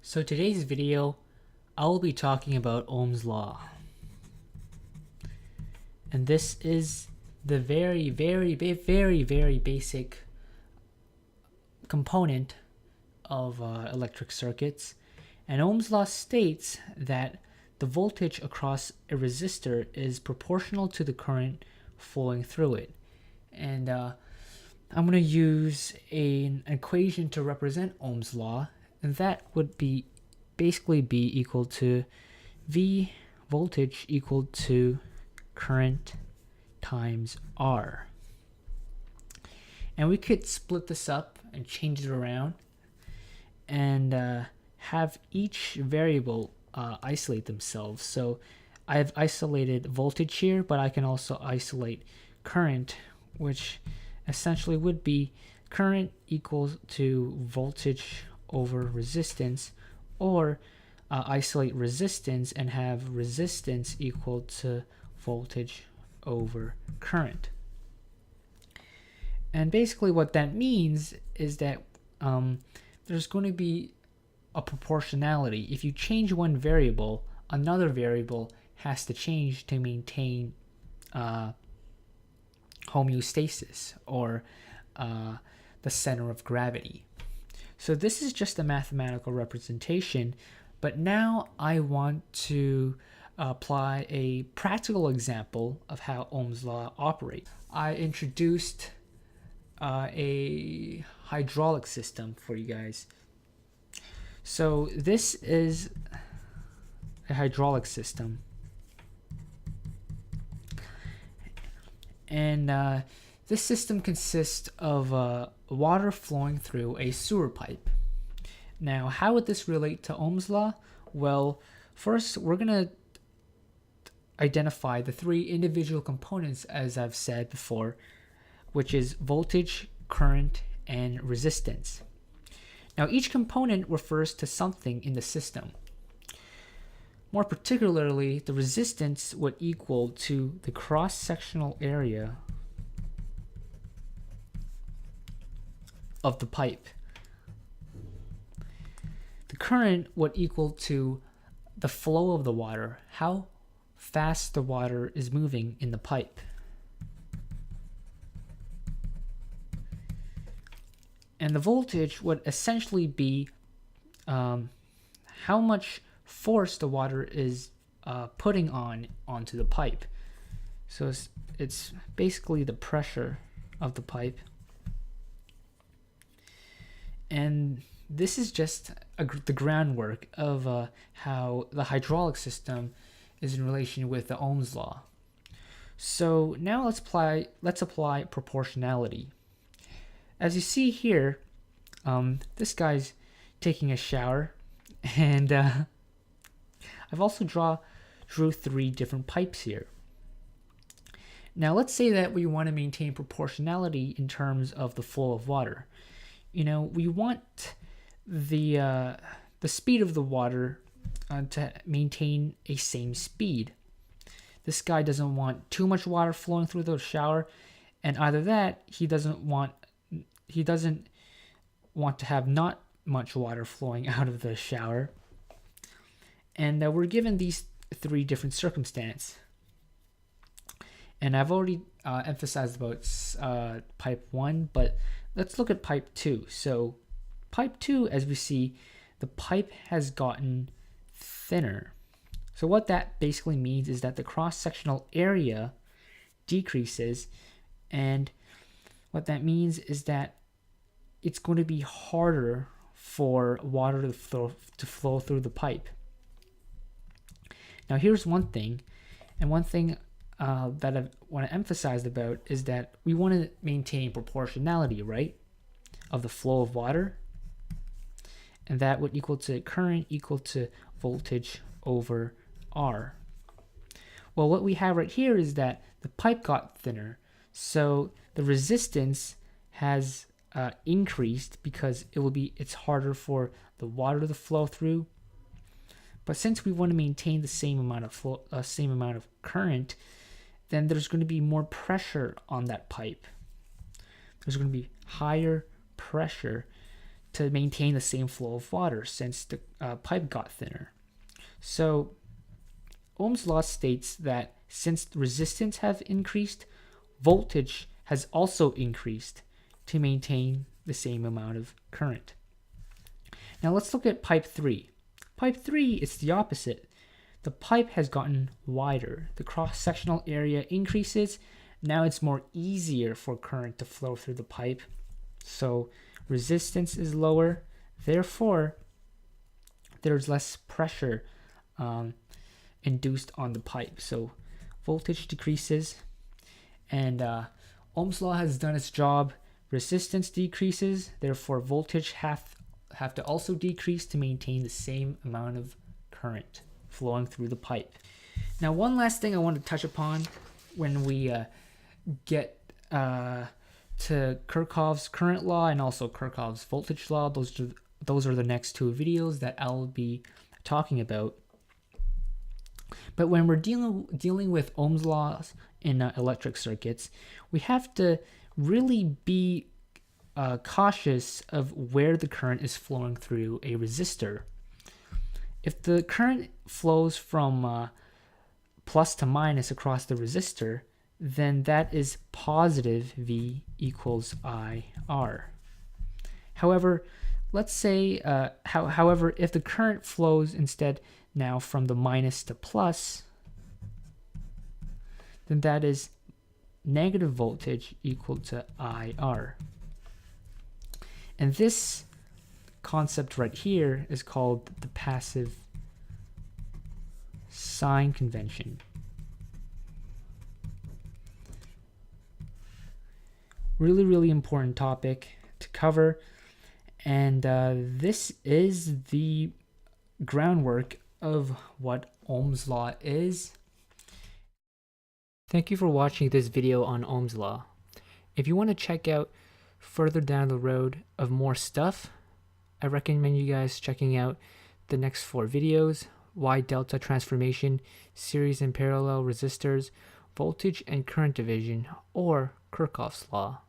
So today's video, I will be talking about Ohm's Law. And this is the very basic component of electric circuits. And Ohm's Law states that the voltage across a resistor is proportional to the current flowing through it. And I'm going to use an equation to represent Ohm's Law, and that would basically be equal to V voltage equal to current times R. And we could split this up and change it around and have each variable isolate themselves. So I've isolated voltage here, but I can also isolate current, which essentially would be current equals to voltage over resistance, or isolate resistance and have resistance equal to voltage over current. And basically what that means is that there's going to be a proportionality. If you change one variable, another variable has to change to maintain homeostasis, or the center of gravity. So this is just a mathematical representation, but now I want to apply a practical example of how Ohm's law operates. I introduced a hydraulic system for you guys. So this is a hydraulic system, and this system consists of water flowing through a sewer pipe. Now, how would this relate to Ohm's law? Well, first we're going to identify the three individual components, as I've said before, which is voltage, current, and resistance. Now, each component refers to something in the system. More particularly, the resistance would equal to the cross-sectional area of the pipe. The current would equal to the flow of the water, how fast the water is moving in the pipe. And the voltage would essentially be how much force the water is putting onto the pipe. So it's basically the pressure of the pipe. And this is just the groundwork of how the hydraulic system is in relation with the Ohm's law. So now let's apply proportionality. As you see here, this guy's taking a shower, and I've also drew three different pipes here. Now let's say that we want to maintain proportionality in terms of the flow of water. We want the speed of the water to maintain a same speed. This guy doesn't want too much water flowing through the shower, and either that, he doesn't want to have not much water flowing out of the shower. And we're given these three different circumstances. And I've already emphasized about pipe 1, but let's look at pipe 2. So pipe 2, as we see, the pipe has gotten thinner. So what that basically means is that the cross-sectional area decreases, and what that means is that it's going to be harder for water to flow through the pipe. Now here's one thing that I want to emphasize about is that we want to maintain proportionality, right, of the flow of water, and that would equal to current equal to voltage over R. Well, what we have right here is that the pipe got thinner, so the resistance has increased because it's harder for the water to flow through. But since we want to maintain the same amount of current, then there's going to be more pressure on that pipe. There's going to be higher pressure to maintain the same flow of water since the pipe got thinner. So Ohm's law states that since resistance have increased, voltage has also increased to maintain the same amount of current. Now let's look at pipe 3. Pipe 3 is the opposite. The pipe has gotten wider. The cross-sectional area increases. Now it's more easier for current to flow through the pipe. So resistance is lower. Therefore, there's less pressure induced on the pipe. So voltage decreases. And Ohm's law has done its job. Resistance decreases. Therefore, voltage have to also decrease to maintain the same amount of current flowing through the pipe. Now, one last thing I want to touch upon when we get to Kirchhoff's current law and also Kirchhoff's voltage law. Those are the next two videos that I'll be talking about. But when we're dealing with Ohm's laws in electric circuits, we have to really be cautious of where the current is flowing through a resistor. If the current flows from plus to minus across the resistor, then that is positive V equals IR. However, let's say, however, if the current flows instead now from the minus to plus, then that is negative voltage equal to IR. And this concept right here is called the passive sign convention. Really important topic to cover, and this is the groundwork of what Ohm's law is. Thank you for watching this video on Ohm's law. If you want to check out further down the road of more stuff, I recommend you guys checking out the next 4 videos: Y delta transformation, series and parallel resistors, voltage and current division, or Kirchhoff's law.